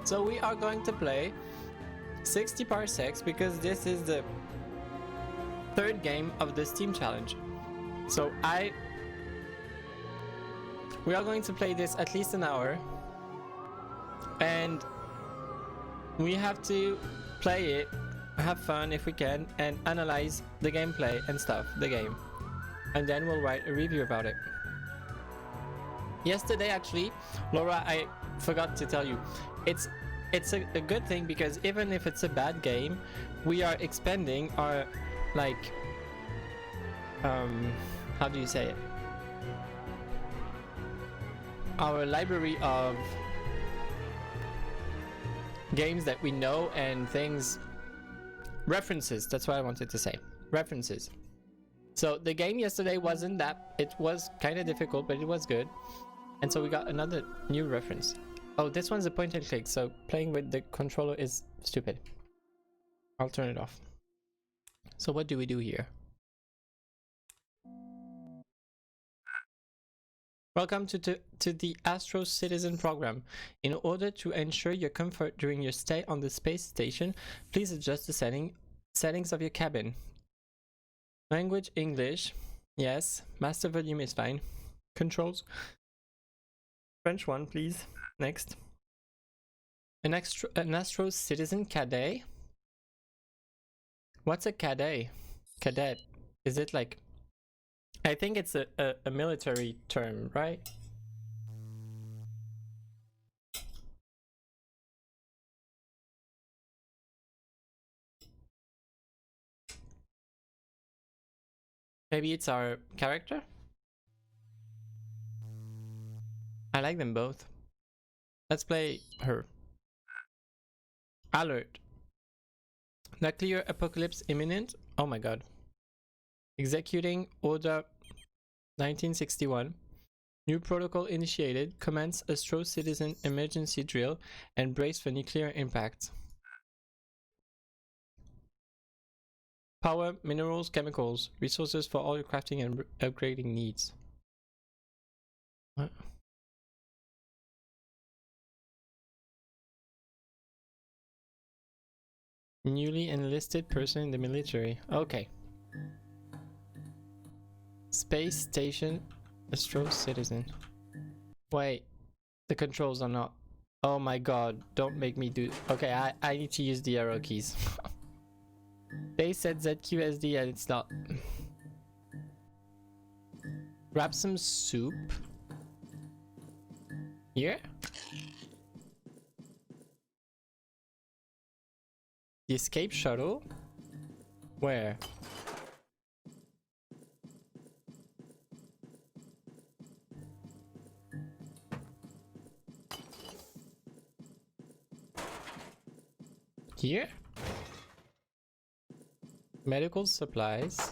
So we are going to play 60 Parsecs because this is the third game of the Steam challenge. So we are going to play this at least an hour, and we have to play it, have fun if we can, and analyze the gameplay and stuff, the game, and then we'll write a review about it. Yesterday, actually, Laura, I forgot to tell you, it's a good thing because even if it's a bad game, we are expanding our, like, how do you say it? Our library of games that we know and things, references, that's what I wanted to say, references. So the game yesterday wasn't that, it was kind of difficult, but it was good. And so we got another new reference. Oh, this one's a point and click, so playing with the controller is stupid. I'll turn it off. So what do we do here? Welcome to the Astro Citizen program. In order to ensure your comfort during your stay on the space station, please adjust the settings of your cabin. Language English, yes. Master volume is fine. Controls, French one, please. Next. An Astro Citizen Cadet. What's a cadet? Cadet. Is it like... I think it's a military term, right? Maybe it's our character? I like them both. Let's play her. Alert. Nuclear apocalypse imminent. Oh my god. Executing order 1961. New protocol initiated. Commence Astro Citizen emergency drill and brace for nuclear impact. Power, minerals, chemicals, resources for all your crafting and upgrading needs. What? Newly enlisted person in the military. Okay. Space station, Astro Citizen. Wait, the controls are not. Oh my god, don't make me do. Okay, I need to use the arrow keys. They said ZQSD and it's not. Grab some soup. Here? The escape shuttle? Where? Here? Medical supplies.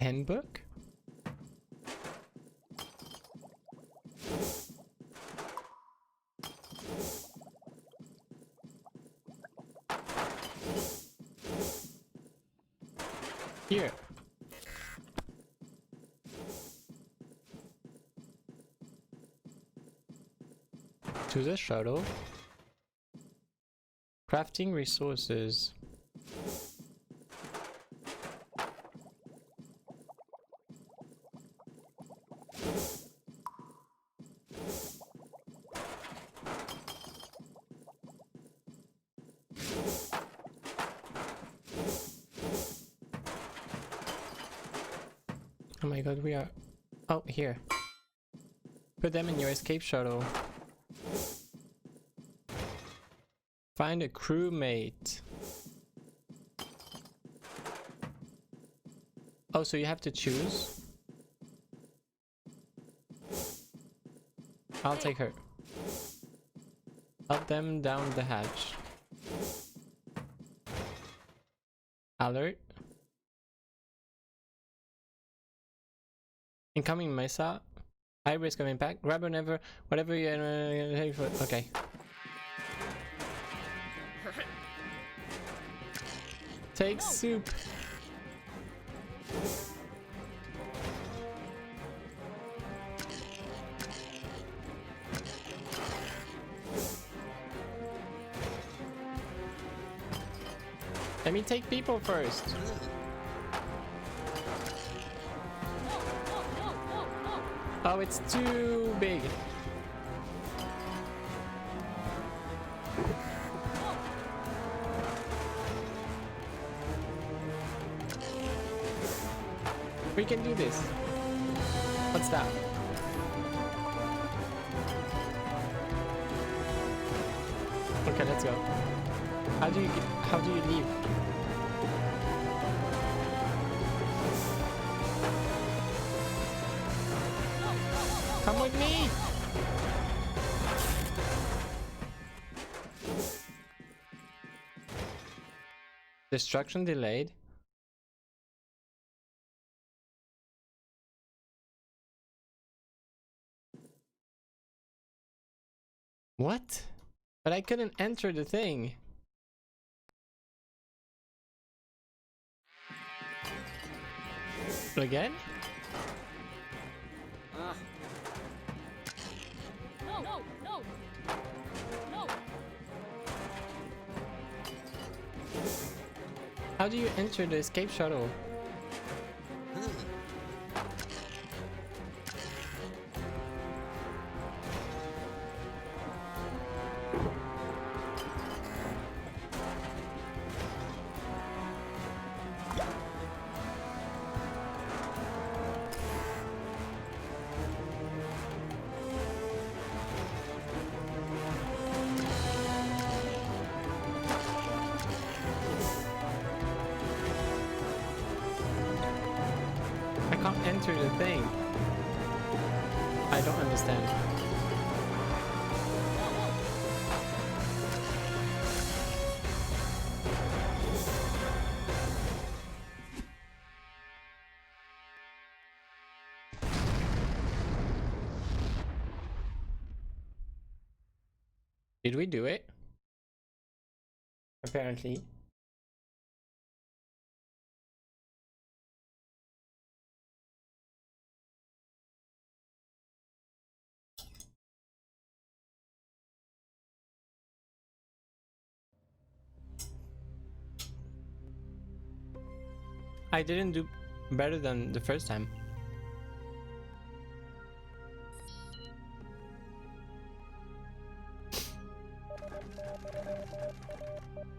Handbook? Here. To the shuttle. Crafting resources. Oh my god, we are... Oh, here. Put them in your escape shuttle. Find a crewmate. Oh, so you have to choose? I'll take her. Help them down the hatch. Alert. Incoming Mesa. High risk of impact. Grab whatever you... Okay. Take soup. Let me take people first. Oh, it's too big. We can do this. What's that? Okay, let's go. How do you leave? Come with me. Destruction delayed. What? But I couldn't enter the thing. Again? No. How do you enter the escape shuttle? I can't enter the thing. I don't understand. Did we do it? Apparently. I didn't do better than the first time.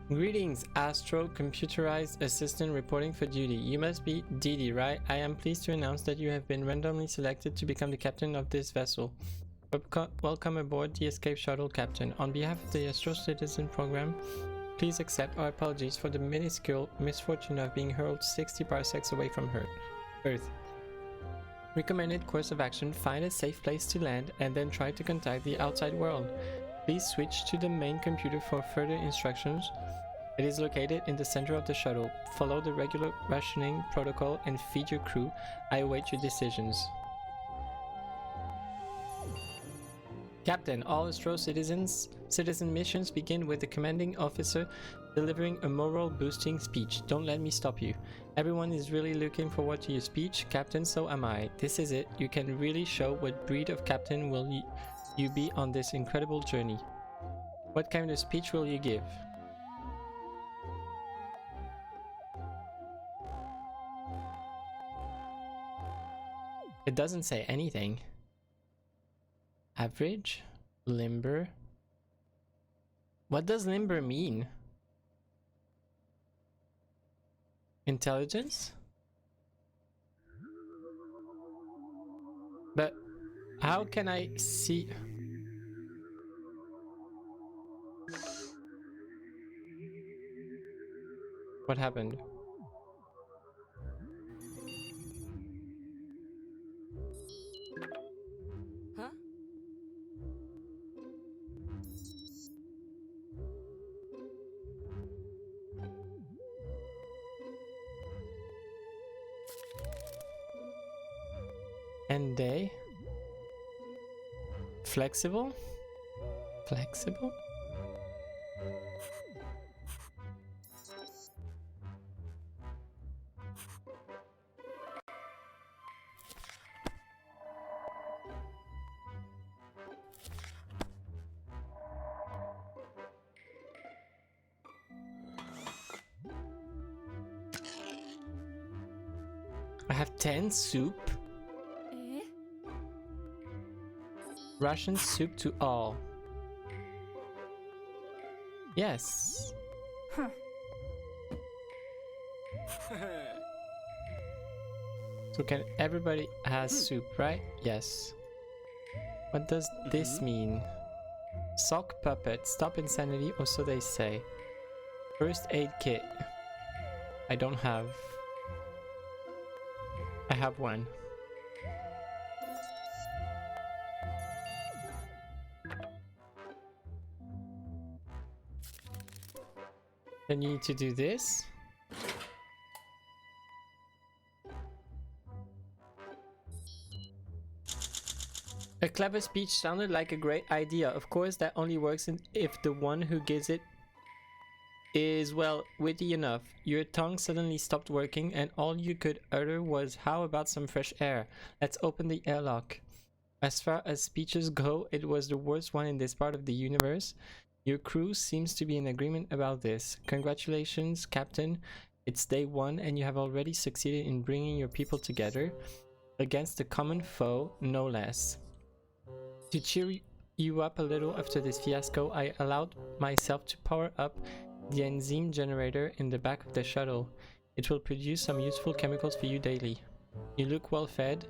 Greetings, Astro computerized assistant reporting for duty. You must be Didi, right? I am pleased to announce that you have been randomly selected to become the captain of this vessel. Welcome aboard the Escape Shuttle, Captain. On behalf of the Astro Citizen Program, please accept our apologies for the minuscule misfortune of being hurled 60 parsecs away from Earth. Recommended course of action: find a safe place to land and then try to contact the outside world. Please switch to the main computer for further instructions. It is located in the center of the shuttle. Follow the regular rationing protocol and feed your crew. I await your decisions. Captain, all Astro citizen missions begin with the commanding officer delivering a morale boosting speech. Don't let me stop you. Everyone is really looking forward to your speech, Captain, so am I. This is it. You can really show what breed of captain will you be on this incredible journey. What kind of speech will you give? It doesn't say anything. Average? Limber? What does limber mean? Intelligence? But how can I see? What happened? Huh? And they? Flexible? Flexible? I have 10 soup. Ration soup to all. Yes. Huh. So can everybody has soup, right? Yes. What does this mean? Sock puppet, stop insanity, or so they say. First aid kit. I don't have. I have one. Then you need to do this. A clever speech sounded like a great idea. Of course, that only works if the one who gives it is, well, witty enough. Your tongue suddenly stopped working and all you could utter was, how about some fresh air? Let's open the airlock. As far as speeches go, it was the worst one in this part of the universe. Your crew seems to be in agreement about this. Congratulations, Captain. It's day one and you have already succeeded in bringing your people together against a common foe, no less. To cheer you up a little after this fiasco, I allowed myself to power up the enzyme generator in the back of the shuttle. It will produce some useful chemicals for you daily. You look well fed.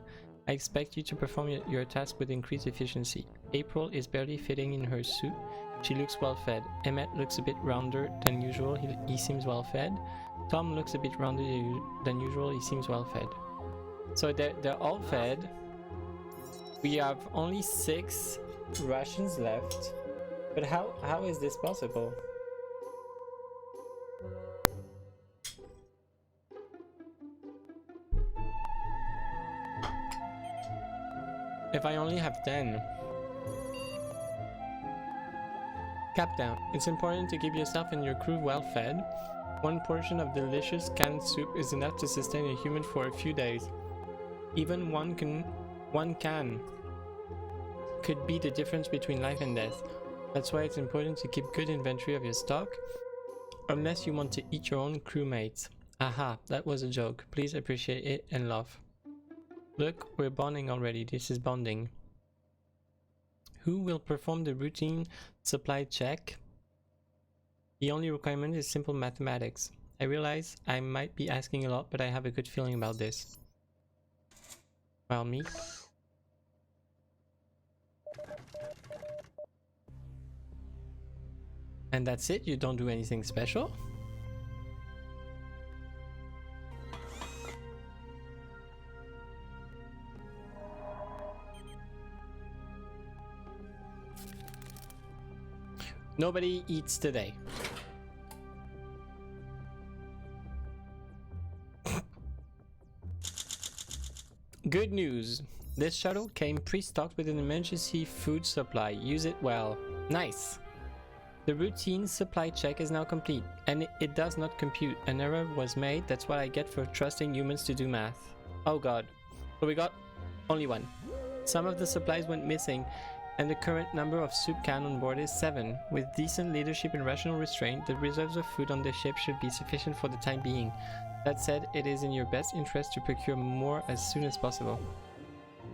I expect you to perform your task with increased efficiency. April is barely fitting in her suit. She looks well fed. Emmett looks a bit rounder than usual. He seems well fed. Tom looks a bit rounder than usual. He seems well fed. So they're all fed. We have only 6 rations left. But how is this possible? If I only have 10. Captain, it's important to keep yourself and your crew well fed. One portion of delicious canned soup is enough to sustain a human for a few days. Even one can could be the difference between life and death. That's why it's important to keep good inventory of your stock, unless you want to eat your own crewmates. Aha, that was a joke. Please appreciate it and love. Look, we're bonding already. This is bonding. Who will perform the routine supply check? The only requirement is simple mathematics. I realize I might be asking a lot, but I have a good feeling about this. Well, me? And that's it? You don't do anything special? Nobody eats today. Good news. This shuttle came pre-stocked with an emergency food supply. Use it well. Nice. The routine supply check is now complete, and it does not compute. An error was made. That's what I get for trusting humans to do math. Oh god. But we got only one. Some of the supplies went missing, and the current number of soup cans on board is 7. With decent leadership and rational restraint, the reserves of food on the ship should be sufficient for the time being. That said, it is in your best interest to procure more as soon as possible.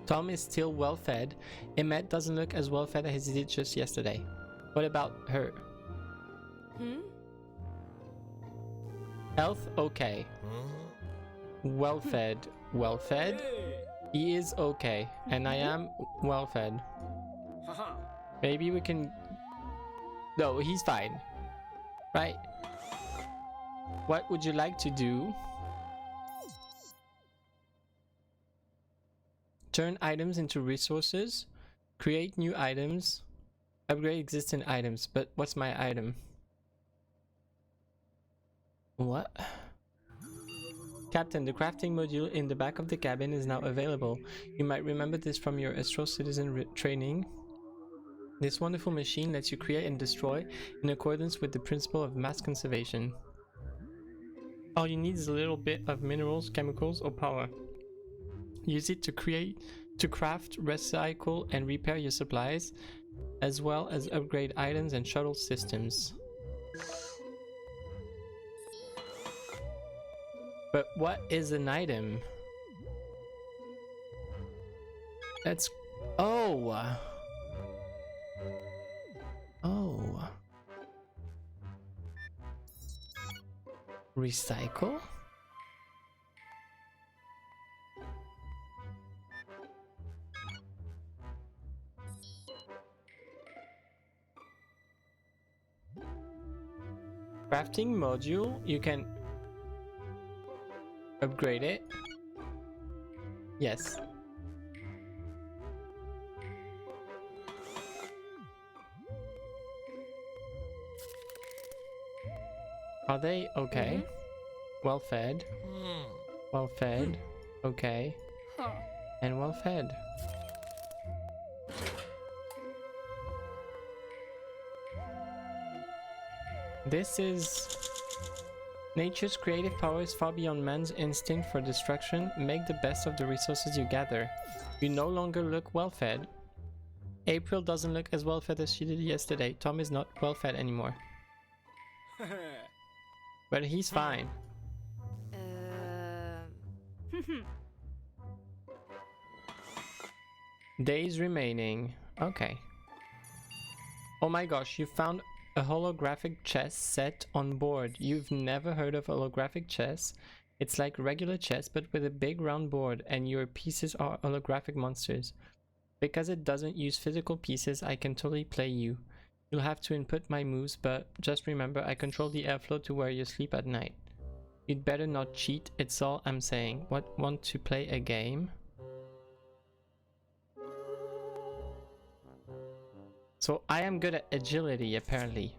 Tom is still well fed. Emmett doesn't look as well fed as he did just yesterday. What about her? Health okay. Well fed. Well fed. He is okay, and I am well fed. Maybe we can... No, he's fine. Right? What would you like to do? Turn items into resources. Create new items. Upgrade existing items. But what's my item? What? Captain, the crafting module in the back of the cabin is now available. You might remember this from your Astro Citizen training. This wonderful machine lets you create and destroy in accordance with the principle of mass conservation. All you need is a little bit of minerals, chemicals, or power. Use it to craft, recycle, and repair your supplies, as well as upgrade items and shuttle systems. But what is an item? Let's... Oh! Oh. Recycle? Crafting module, you can upgrade it. Yes. Are they okay? Well fed. Well fed. Okay. And well fed. This is... Nature's creative power is far beyond man's instinct for destruction. Make the best of the resources you gather. You no longer look well fed. April doesn't look as well fed as she did yesterday. Tom is not well fed anymore. But he's fine. Days remaining. Okay. Oh my gosh, you found a holographic chess set on board. You've never heard of holographic chess? It's like regular chess but with a big round board, and your pieces are holographic monsters. Because it doesn't use physical pieces, I can totally play you. You'll have to input my moves, but just remember I control the airflow to where you sleep at night. You'd better not cheat, it's all I'm saying. What, want to play a game? So I am good at agility, apparently.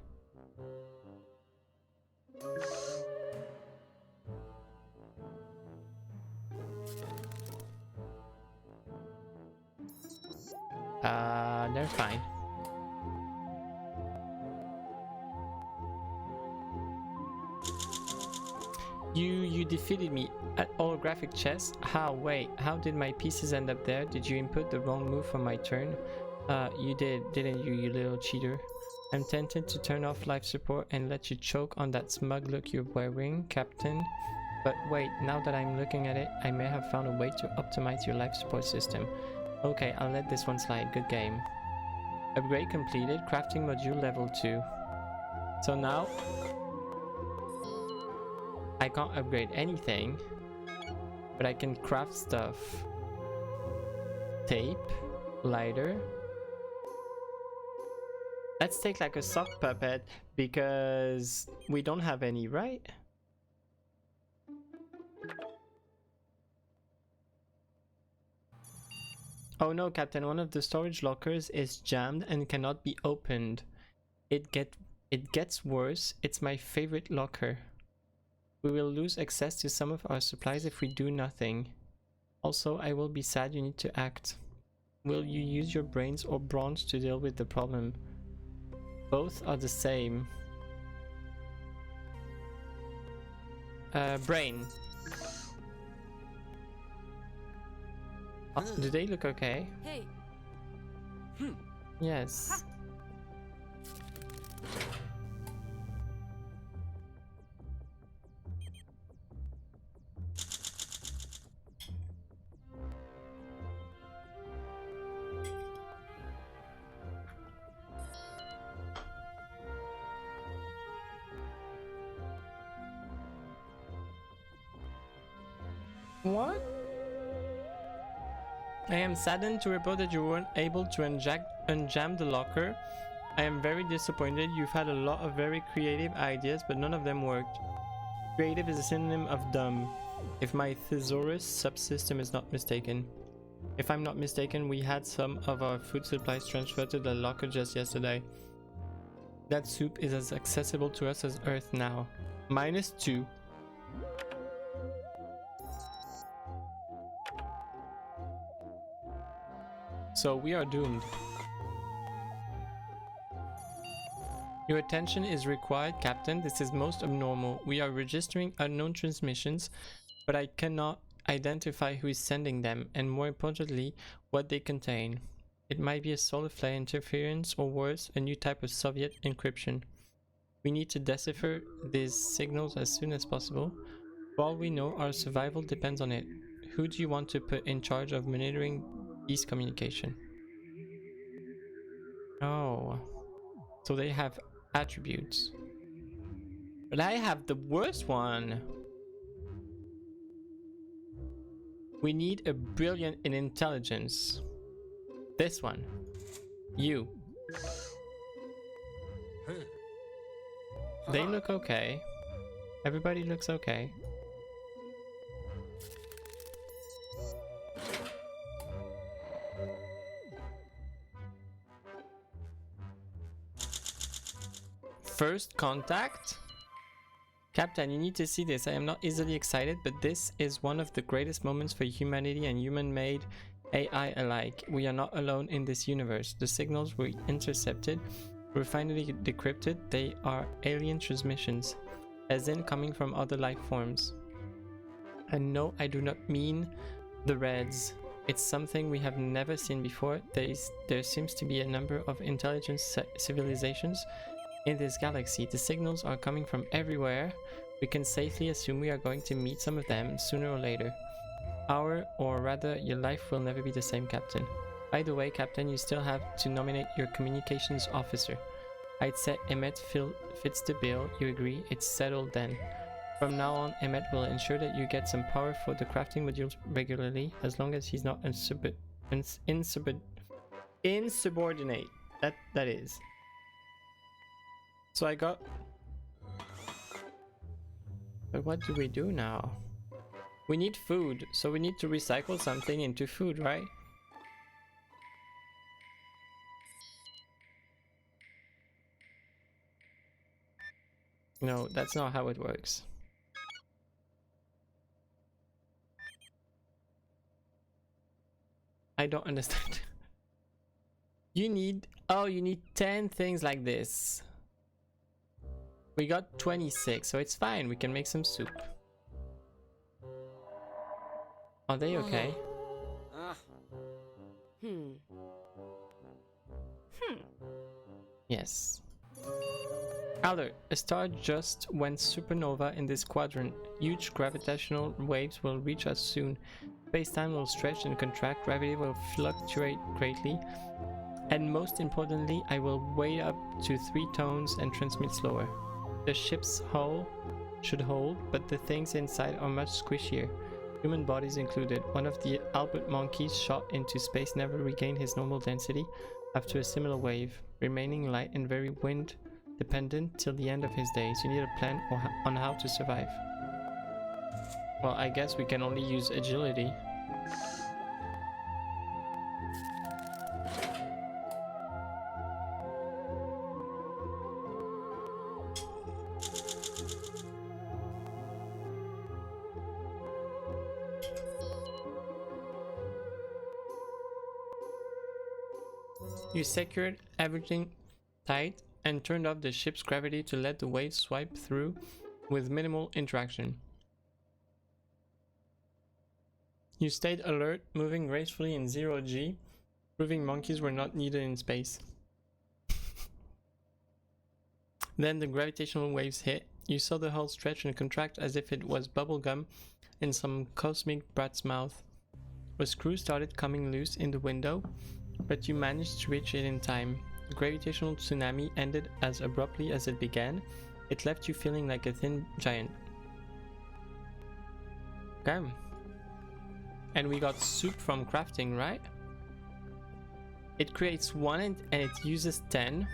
They're fine. You defeated me at holographic chess? How? Wait, how did my pieces end up there? Did you input the wrong move for my turn? You did, didn't you, you little cheater? I'm tempted to turn off life support and let you choke on that smug look you're wearing, Captain. But wait, now that I'm looking at it, I may have found a way to optimize your life support system. Okay, I'll let this one slide. Good game. Upgrade completed. Crafting module level 2. So now I can't upgrade anything, but I can craft stuff. Tape, lighter. Let's take like a sock puppet because we don't have any, right? Oh no, Captain, one of the storage lockers is jammed and cannot be opened. It gets worse. It's my favorite locker. We will lose access to some of our supplies if we do nothing. Also, I will be sad you need to act. Will you use your brains or bronze to deal with the problem? Both are the same. Brain. Oh, do they look okay? Hey. Yes. What? I am saddened to report that you weren't able to unjam the locker. I am very disappointed. You've had a lot of very creative ideas, but none of them worked. Creative is a synonym of dumb, if my thesaurus subsystem is not mistaken. If I'm not mistaken, we had some of our food supplies transferred to the locker just yesterday. That soup is as accessible to us as Earth now. -2. So we are doomed. Your attention is required, Captain. This is most abnormal. We are registering unknown transmissions, but I cannot identify who is sending them, and more importantly, what they contain. It might be a solar flare interference, or worse, a new type of Soviet encryption. We need to decipher these signals as soon as possible. For all we know, our survival depends on it. Who do you want to put in charge of monitoring East communication. Oh. So they have attributes. But I have the worst one. We need a brilliant in intelligence. This one. You. They look okay. Everybody looks okay. First contact? Captain, you need to see this. I am not easily excited, but this is one of the greatest moments for humanity and human-made AI alike. We are not alone in this universe. The signals we intercepted were finally decrypted. They are alien transmissions, as in coming from other life forms. And no, I do not mean the Reds. It's something we have never seen before. There seems to be a number of intelligent civilizations in this galaxy. The signals are coming from everywhere. We can safely assume we are going to meet some of them sooner or later. Or rather, your life will never be the same, Captain. By the way, Captain, you still have to nominate your communications officer. I'd say Emmett fits the bill. You agree? It's settled then. From now on, Emmett will ensure that you get some power for the crafting modules regularly, as long as he's not insubordinate. That is. So I got... But what do we do now? We need food, so we need to recycle something into food, right? No, that's not how it works. I don't understand. You need 10 things like this. We got 26, so it's fine. We can make some soup. Are they okay? Yes. Alert! A star just went supernova in this quadrant. Huge gravitational waves will reach us soon. Space-time will stretch and contract, gravity will fluctuate greatly, and most importantly, I will weigh up to 3 tons and transmit slower. The ship's hull should hold, but the things inside are much squishier. Human bodies included. One of the Albert monkeys shot into space never regained his normal density after a similar wave, remaining light and very wind dependent till the end of his days. You need a plan on how to survive. Well, I guess we can only use agility. You secured everything tight and turned off the ship's gravity to let the waves swipe through with minimal interaction. You stayed alert, moving gracefully in 0G, proving monkeys were not needed in space. Then the gravitational waves hit. You saw the hull stretch and contract as if it was bubblegum in some cosmic brat's mouth. A screw started coming loose in the window, but you managed to reach it in time. The gravitational tsunami ended as abruptly as it began. It left you feeling like a thin giant. Okay. And we got soup from crafting, right? It creates 1 and it uses 10.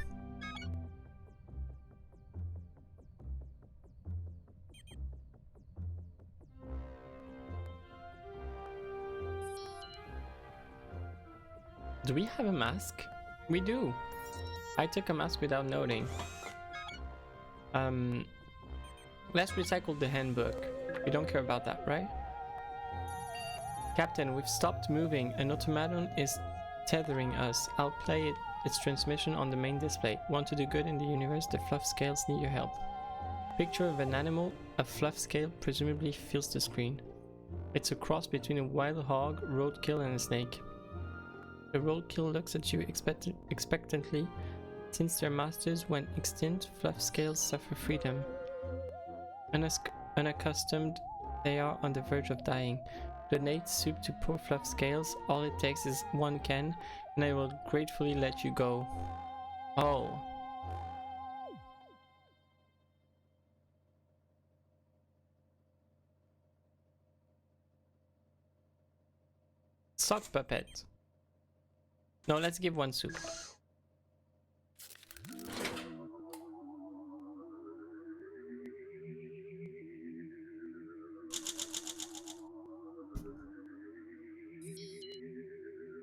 Do we have a mask? We do. I took a mask without noting. Let's recycle the handbook. We don't care about that, right? Captain, we've stopped moving. An automaton is tethering us. I'll play its transmission on the main display. Want to do good in the universe? The fluff scales need your help. Picture of an animal. A fluff scale presumably fills the screen. It's a cross between a wild hog, roadkill, and a snake. The roadkill looks at you expectantly. Since their masters went extinct, fluff scales suffer freedom. Unaccustomed, they are on the verge of dying. Donate soup to poor fluff scales. All it takes is 1 can, and I will gratefully let you go. Oh. Sock puppet. No, let's give 1 soup.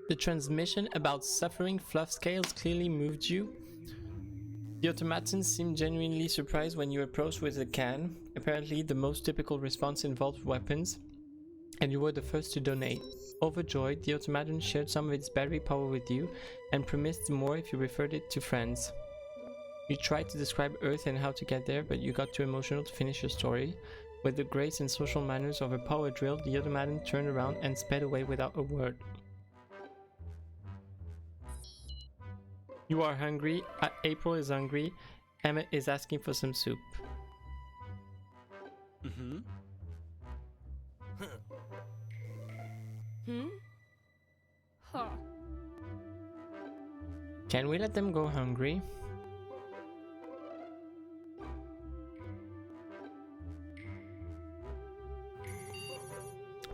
The transmission about suffering fluff scales clearly moved you. The automatons seemed genuinely surprised when you approached with a can. Apparently, the most typical response involved weapons, and you were the first to donate. Overjoyed, the automaton shared some of its battery power with you and promised more if you referred it to friends. You tried to describe Earth and how to get there, but you got too emotional to finish your story. With the grace and social manners of a power drill, the automaton turned around and sped away without a word. You are hungry. April is hungry. Emmett is asking for some soup. Mm-hmm. Hmm? Huh. Can we let them go hungry?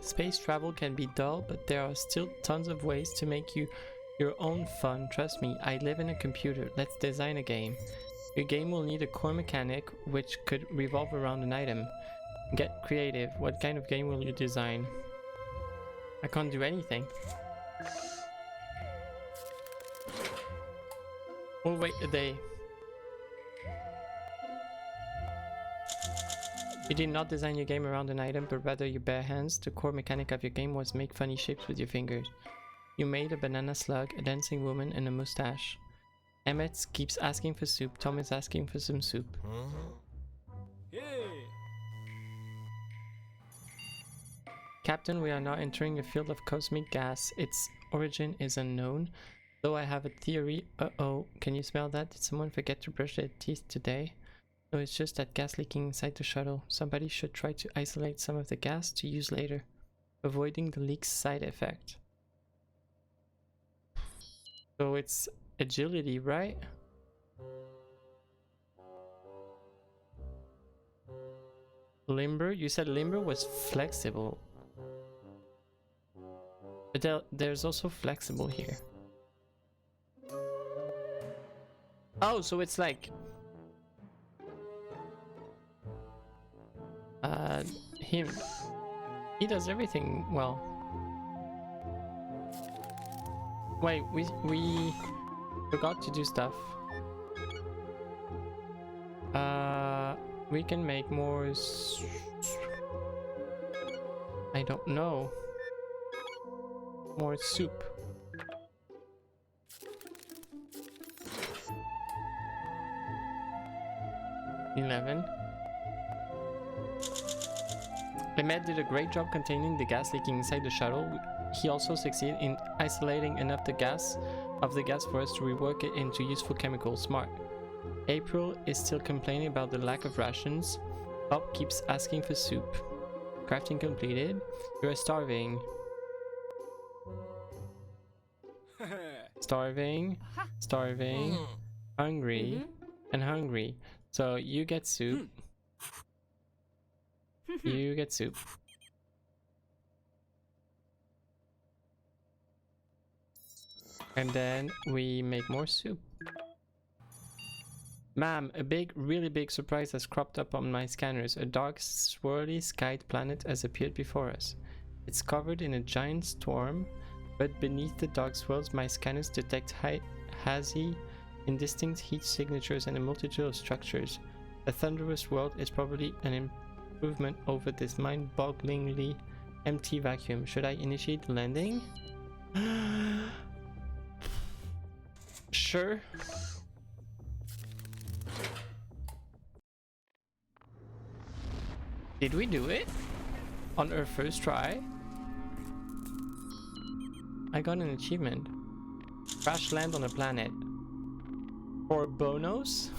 Space travel can be dull, but there are still tons of ways to make you your own fun. Trust me, I live in a computer. Let's design a game. Your game will need a core mechanic which could revolve around an item. Get creative. What kind of game will you design? I can't do anything. We'll wait a day. You did not design your game around an item, but rather your bare hands. The core mechanic of your game was make funny shapes with your fingers. You made a banana slug, a dancing woman, and a mustache. Emmett keeps asking for soup. Tom is asking for some soup. Hey. Captain, we are now entering a field of cosmic gas. Its origin is unknown, though I have a theory. Uh-oh, can you smell that? Did someone forget to brush their teeth today? No, it's just that gas leaking inside the shuttle. Somebody should try to isolate some of the gas to use later, avoiding the leak's side effect. So it's agility, right? Limber? You said limber was flexible. But there's also flexible here. Oh, so it's like... him. He does everything well. Wait, we forgot to do stuff. We can make more I don't know. More soup. $11. Emmett did a great job containing the gas leaking inside the shuttle. He also succeeded in isolating enough of the gas for us to rework it into useful chemicals. Smart. April is still complaining about the lack of rations. Bob keeps asking for soup. Crafting completed. You're starving. Starving. Starving. Hungry. And hungry. So you get soup. You get soup. And then we make more soup. Ma'am, a really big surprise has cropped up on my scanners. A dark, swirly skied planet has appeared before us. It's covered in a giant storm, but beneath the dark swirls my scanners detect hazy, indistinct heat signatures and a multitude of structures. A thunderous world is probably an improvement over this mind-bogglingly empty vacuum. Should I initiate the landing? Sure. Did we do it? On our first try? I got an achievement. Crash land on a planet. For bonus?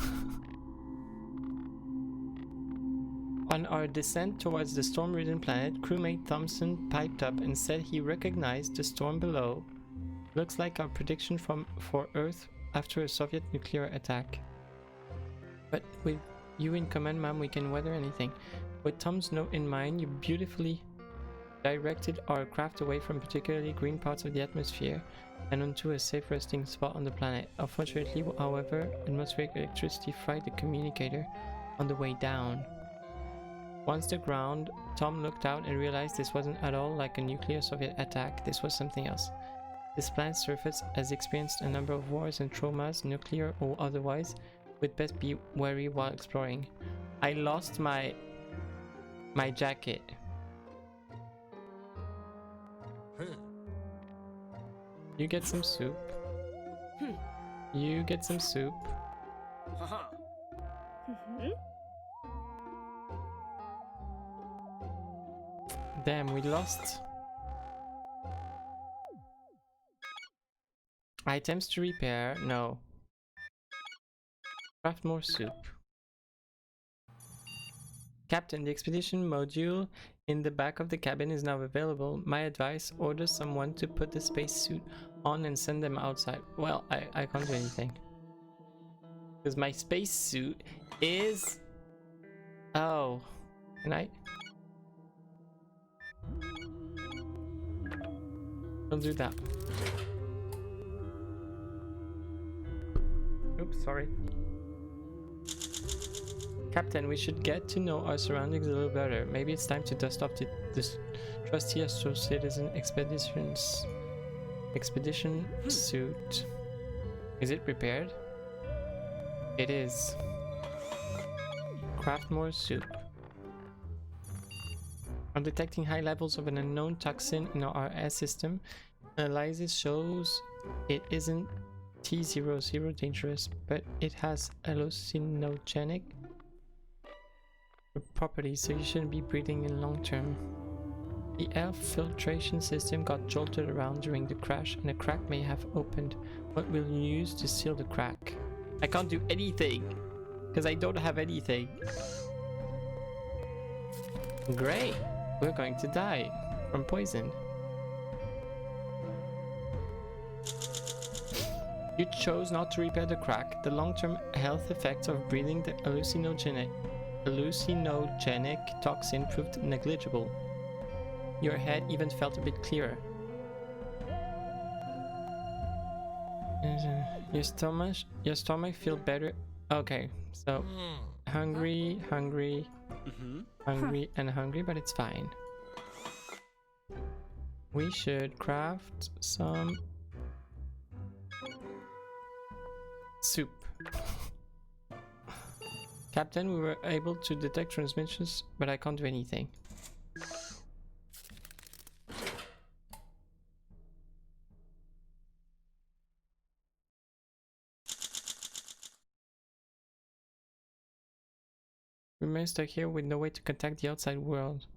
On our descent towards the storm-ridden planet, crewmate Thompson piped up and said he recognized the storm below. Looks like our prediction for Earth after a Soviet nuclear attack. But with you in command, ma'am, we can weather anything. With Tom's note in mind, you beautifully directed our craft away from particularly green parts of the atmosphere and onto a safe resting spot on the planet. Unfortunately, however, atmospheric electricity fried the communicator on the way down. Once the ground, Tom looked out and realized this wasn't at all like a nuclear Soviet attack. This was something else. This planet's surface has experienced a number of wars and traumas, nuclear or otherwise. We'd best be wary while exploring. I lost my jacket. You get some soup. You get some soup. Damn, we lost. Items to repair, no. Craft more soup. Captain, the expedition module in the back of the cabin is now available. My advice, order someone to put the spacesuit on and send them outside. Well, I can't do anything. Because my spacesuit is... Oh. Can I? I'll do that. Oops, sorry. Captain, we should get to know our surroundings a little better. Maybe it's time to dust off this trusty Astro Citizen expedition suit. Is it repaired? It is. Craft more soup. I'm detecting high levels of an unknown toxin in our RS system. Analysis shows it isn't T00 dangerous, but it has hallucinogenic properties, so you shouldn't be breathing in long term. The air filtration system got jolted around during the crash and a crack may have opened. What will you use to seal the crack? I can't do anything because I don't have anything. Great, we're going to die from poison. You chose not to repair the crack. The long-term health effects of breathing the hallucinogenic toxin proved negligible. Your head even felt a bit clearer. Your stomach feel better. Okay, so hungry, hungry, hungry, and hungry, but it's fine. We should craft some soup. Captain, we were able to detect transmissions, but I can't do anything. We remain stuck here with no way to contact the outside world.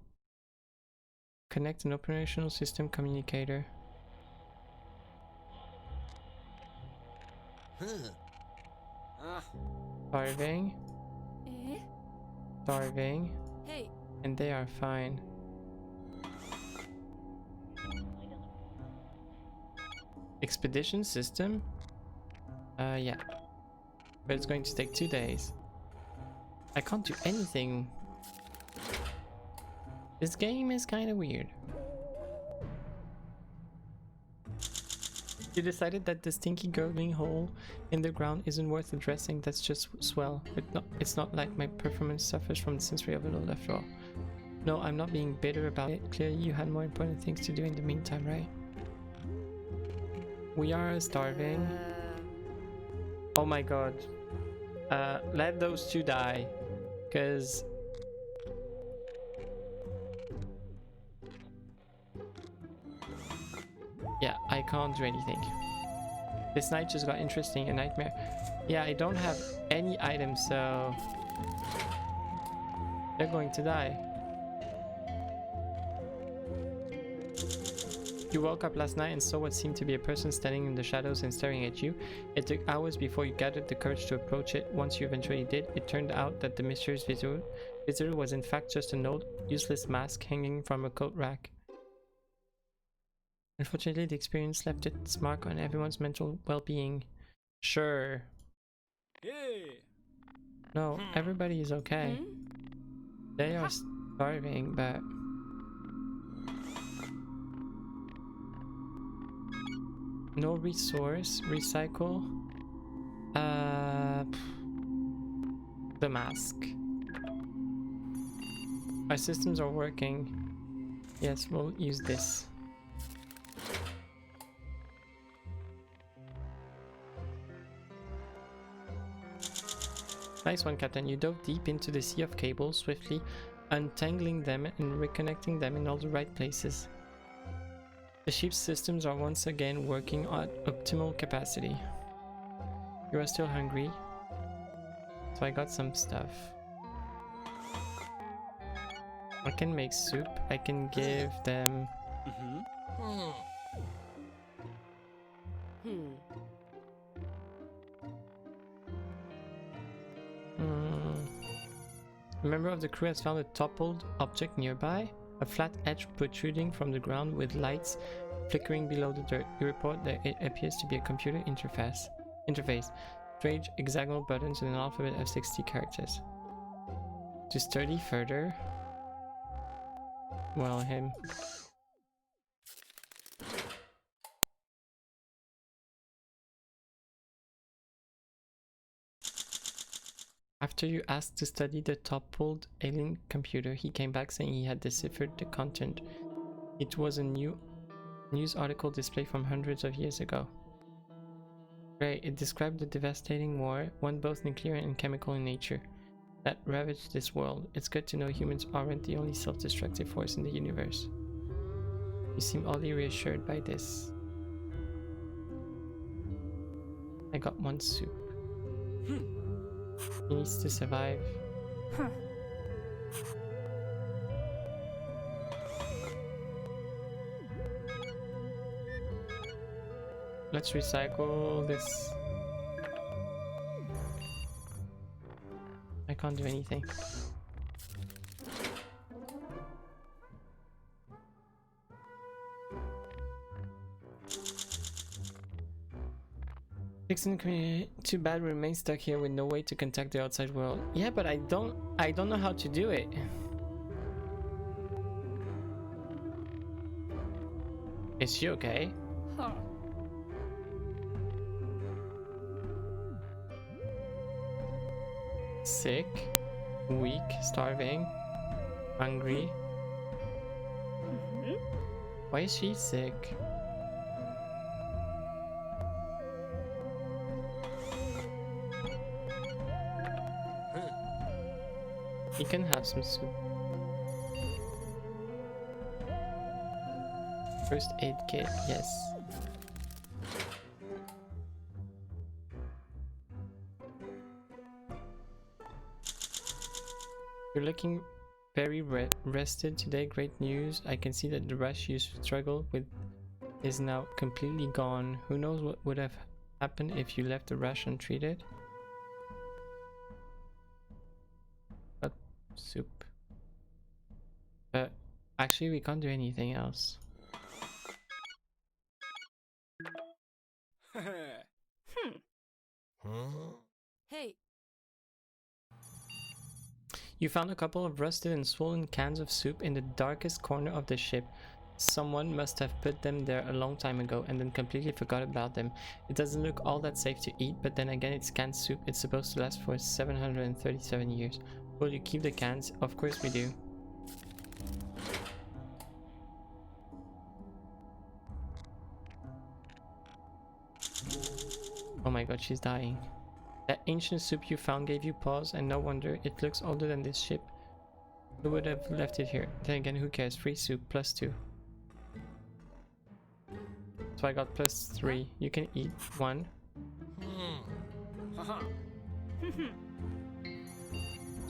Connect an operational system communicator. Starving. Starving. Hey. And they are fine. Expedition system? Yeah. But it's going to take 2 days. I can't do anything. This game is kind of weird. You decided that the stinky gurgling hole in the ground isn't worth addressing. That's just swell. It's not like my performance suffers from the sensory overload after all. No, I'm not being bitter about it. Clearly you had more important things to do in the meantime, right? We are starving. Oh my god. Let those two die. Because... yeah, I can't do anything. This night just got interesting, a nightmare. Yeah, I don't have any items, so... they're going to die. You woke up last night and saw what seemed to be a person standing in the shadows and staring at you. It took hours before you gathered the courage to approach it. Once you eventually did, it turned out that the mysterious visitor was in fact just an old, useless mask hanging from a coat rack. Unfortunately, the experience left its mark on everyone's mental well-being. Sure. Hey. No, everybody is okay. They are starving, but... No resource. Recycle. The mask. Our systems are working. Yes, we'll use this. Nice one, Captain. You dove deep into the sea of cables, swiftly untangling them and reconnecting them in all the right places. The ship's systems are once again working at optimal capacity. You are still hungry, so I got some stuff. I can make soup. I can give them... A member of the crew has found a toppled object nearby, a flat edge protruding from the ground with lights flickering below the dirt. You report that it appears to be a computer interface. Strange hexagonal buttons with an alphabet of 60 characters. To study further... Well, him. After you asked to study the toppled alien computer, he came back saying he had deciphered the content. It was a news article displayed from hundreds of years ago. Great, it described the devastating war, one both nuclear and chemical in nature, that ravaged this world. It's good to know humans aren't the only self-destructive force in the universe. You seem oddly reassured by this. I got one soup. He needs to survive. Let's recycle this. I can't do anything. Fixing community. Too bad we remain stuck here with no way to contact the outside world. Yeah, but I don't know how to do it. Is she okay? Huh. Sick, weak, starving, hungry. Why is she sick? You can have some soup. First aid kit, yes. You're looking very rested today. Great news. I can see that the rush you struggled with is now completely gone. Who knows what would have happened if you left the rush untreated? But soup. But actually we can't do anything else. Hey. You found a couple of rusted and swollen cans of soup in the darkest corner of the ship. Someone must have put them there a long time ago and then completely forgot about them. It doesn't look all that safe to eat, but then again it's canned soup. It's supposed to last for 737 years. Will you keep the cans? Of course we do. Oh my god, she's dying. That ancient soup you found gave you pause, and no wonder. It looks older than this ship. Who would have left it here? Then again, who cares? Free soup, +2. So I got +3. You can eat 1.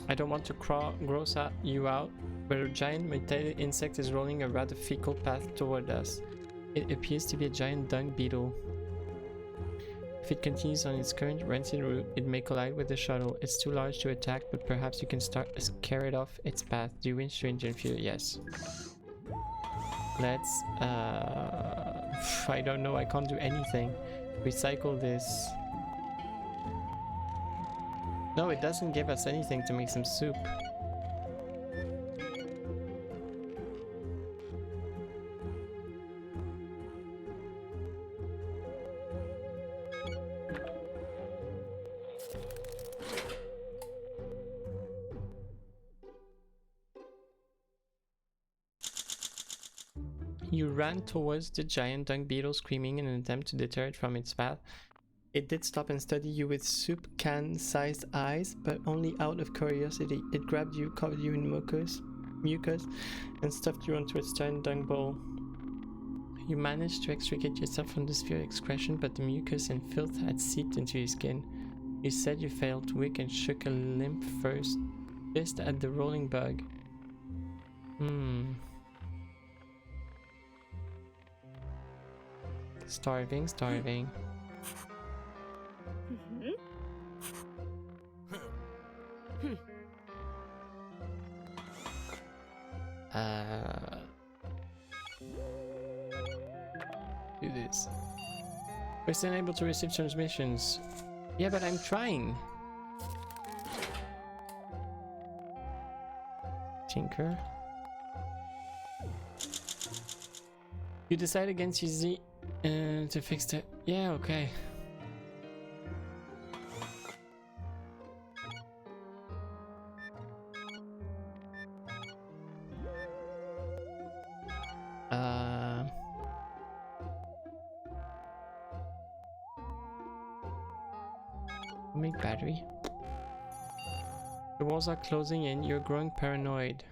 I don't want to gross you out, but a giant mutated insect is rolling a rather fecal path toward us. It appears to be a giant dung beetle. If it continues on its current rancid route, it may collide with the shuttle. It's too large to attack, but perhaps you can scare it off its path. Do you win strange and fear? Yes. Let's I don't know, I can't do anything. Recycle this. No, it doesn't give us anything to make some soup. You ran towards the giant dung beetle, screaming in an attempt to deter it from its path. It did stop and study you with soup can-sized eyes, but only out of curiosity. It grabbed you, covered you in mucus, and stuffed you onto its giant dung bowl. You managed to extricate yourself from the sphere excretion, but the mucus and filth had seeped into your skin. You said you failed to wake and shook a limp fist at the rolling bug. Starving. Do this. We're still unable to receive transmissions. Yeah, but I'm trying. Tinker. You decide against your Z to fix the... Yeah, okay. Make battery. The walls are closing in. You're growing paranoid.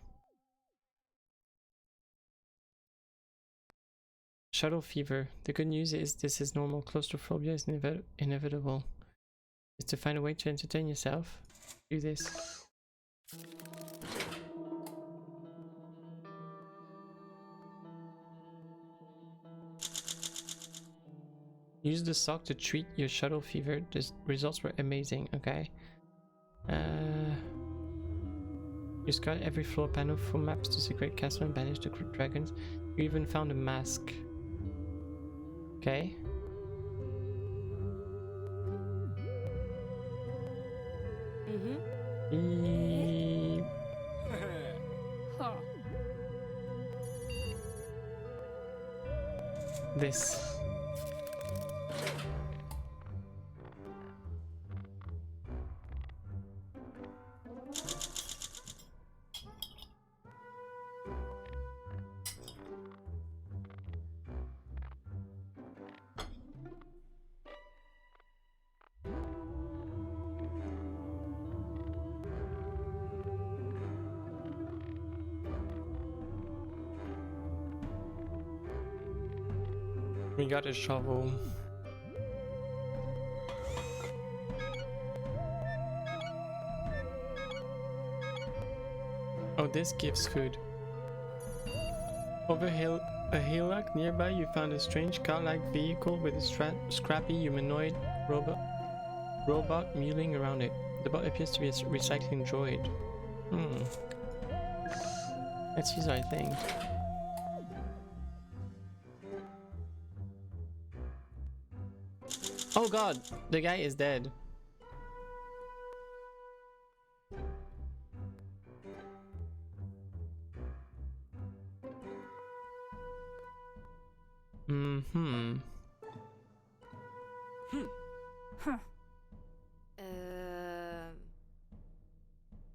Shuttle fever. The good news is this is normal. Claustrophobia is inevitable. Is to find a way to entertain yourself. Do this. Use the sock to treat your shuttle fever. The results were amazing. Okay. You scoured every floor panel, full maps to secret castle and banish the dragons. You even found a mask. Okay. This. We got a shovel. Oh, this gives food. Over a hillock nearby, you found a strange car-like vehicle with a scrappy humanoid robot mulling around it. The bot appears to be a recycling droid. Let's use our thing. Oh god, the guy is dead.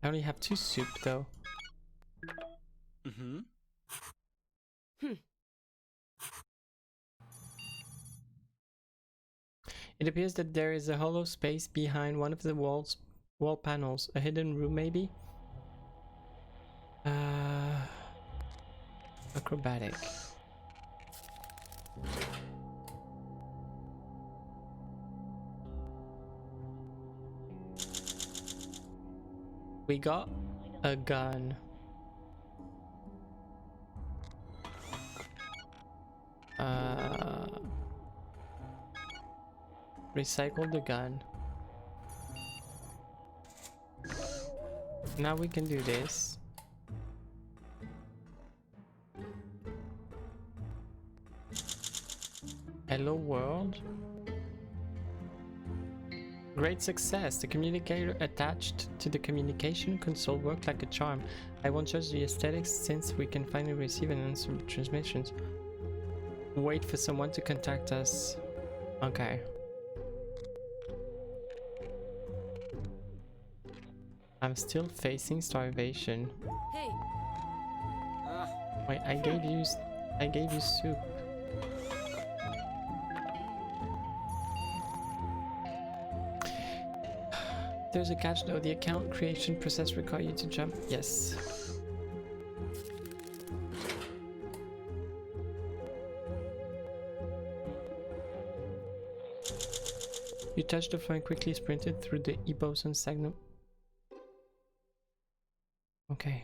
I only have 2 soup though. It appears that there is a hollow space behind one of the wall panels. A hidden room, maybe? Acrobatic. We got a gun. Recycle the gun. Now we can do this. Hello world. Great success. The communicator attached to the communication console worked like a charm. I won't judge the aesthetics since we can finally receive and answer transmissions. Wait for someone to contact us. Okay. I'm still facing starvation. Hey. Wait, I gave you soup. There's a catch though. The account creation process requires you to jump. Yes. You touched the floor and quickly sprinted through the boson segment. Okay.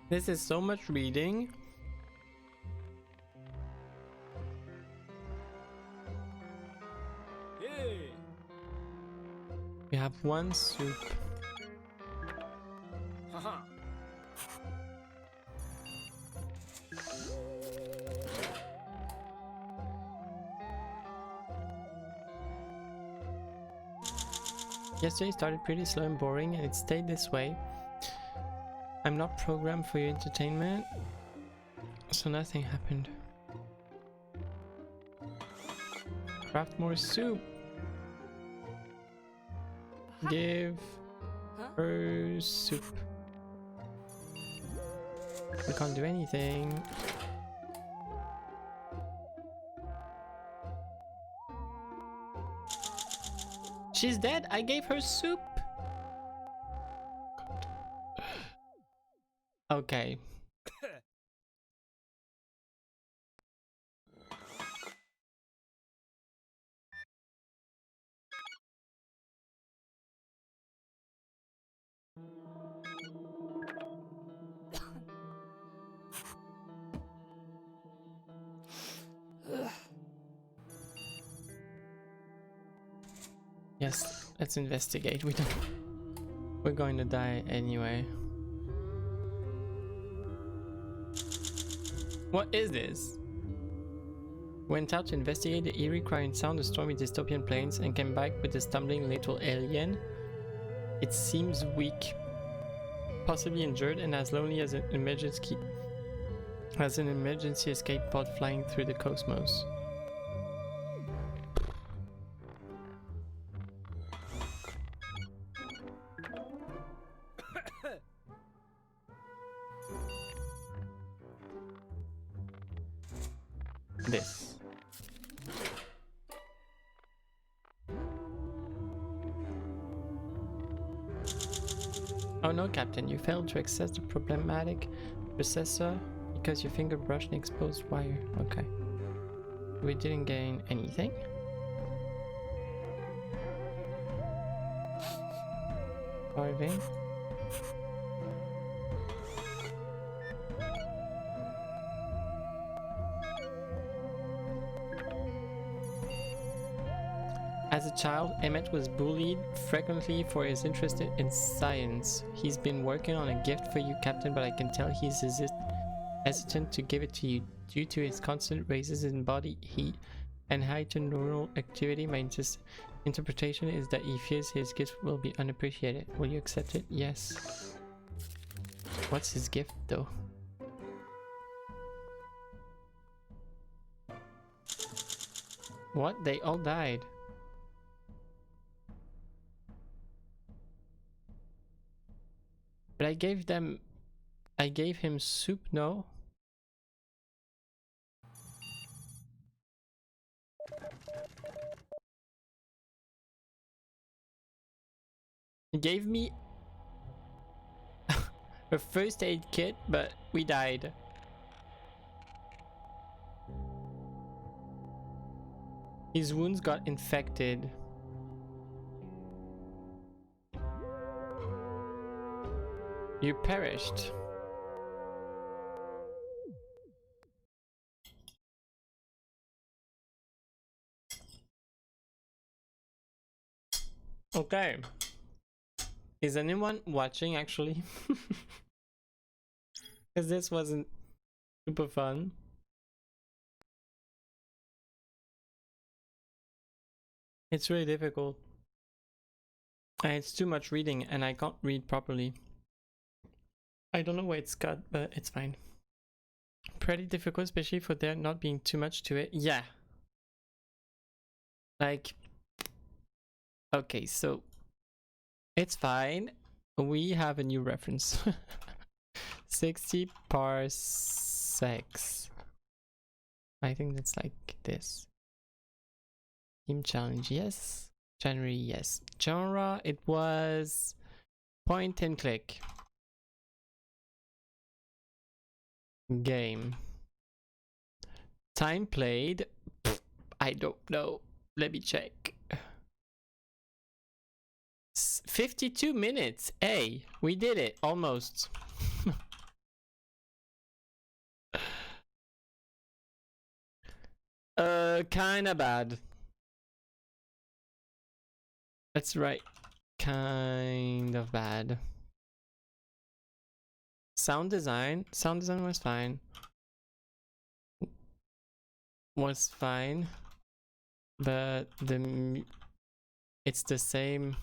This is so much reading. Hey. We have one soup. Haha. Yesterday started pretty slow and boring, and it stayed this way. I'm not programmed for your entertainment, so nothing happened. Craft more soup. Give her soup. We can't do anything. She's dead. I gave her soup. Okay. Yes, let's investigate. We're going to die anyway. What is this? Went out to investigate the eerie crying sound of stormy dystopian plains and came back with a stumbling little alien. It seems weak, possibly injured, and as lonely as an emergency escape pod flying through the cosmos. This. Oh no, Captain, you failed to access the problematic processor because your finger brushed an exposed wire. Okay. We didn't gain anything. Carving. As a child, Emmett was bullied frequently for his interest in science. He's been working on a gift for you, Captain, but I can tell he's hesitant to give it to you. Due to his constant raises in body heat and heightened neural activity, my interpretation is that he fears his gift will be unappreciated. Will you accept it? Yes. What's his gift, though? What? They all died. But I gave him soup, no? He gave me a first aid kit, but we died. His wounds got infected. You perished. Okay. Is anyone watching actually? Because this wasn't super fun. It's really difficult. And it's too much reading and I can't read properly. I don't know where it's cut, but it's fine. Pretty difficult, especially for there not being too much to it. Yeah. Like, okay, so it's fine. We have a new reference. 60 parsecs. I think that's like this. Team challenge, yes. January, yes. Genre, it was point and click. Game. Time played. I don't know. Let me check. 52 minutes. Hey, we did it almost. Kinda bad. That's right. Kind of bad. Sound design was fine. But it's the same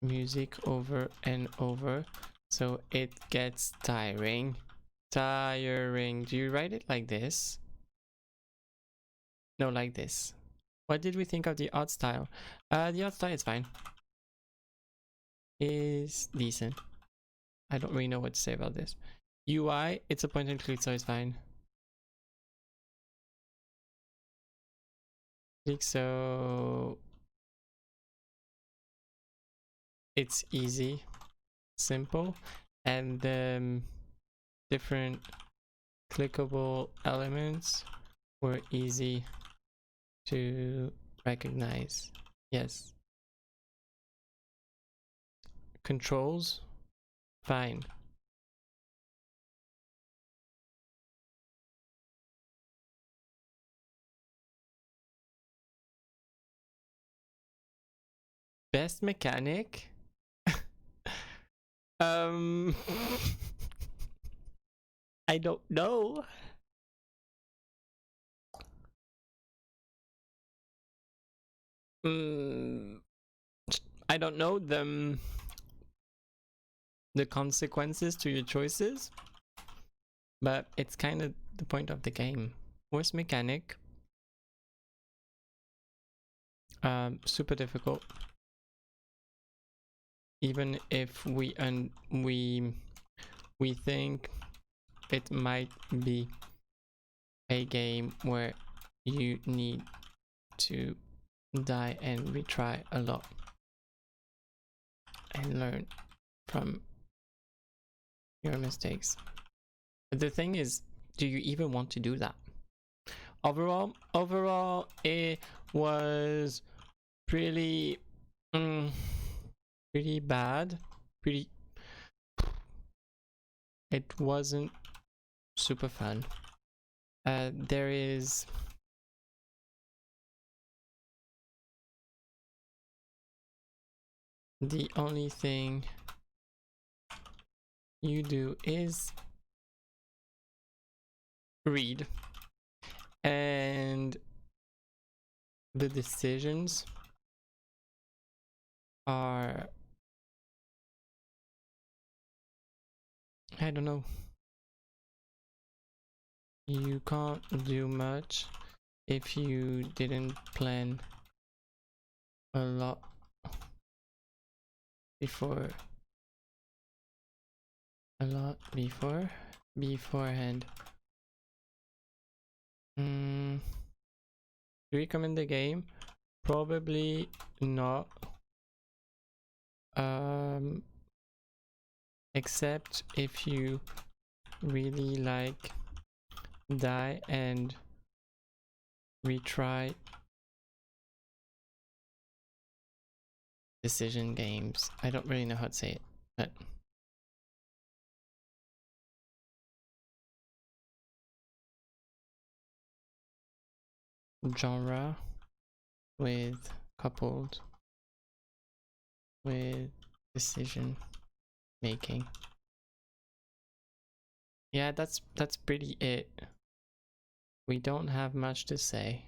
music over and over, so it gets tiring. Do you write it like this? No, like this. What did we think of the art style? The art style is fine. Is decent. I don't really know what to say about this. UI, it's a point and click, so it's fine. So it's easy, simple, and different clickable elements were easy to recognize. Yes. Controls, fine. Best mechanic? I don't know. I don't know the consequences to your choices, but it's kind of the point of the game. Worst mechanic, super difficult. Even if we think it might be a game where you need to die and retry a lot and learn from your mistakes. But the thing is, do you even want to do that? Overall, it was pretty bad. It wasn't super fun. There is the only thing you do is read, and the decisions are, I don't know. You can't do much if you didn't plan a lot beforehand. Do you recommend the game? Probably not. Except if you really like die and retry decision games. I don't really know how to say it, but genre with coupled with decision making. Yeah, that's pretty it. We don't have much to say.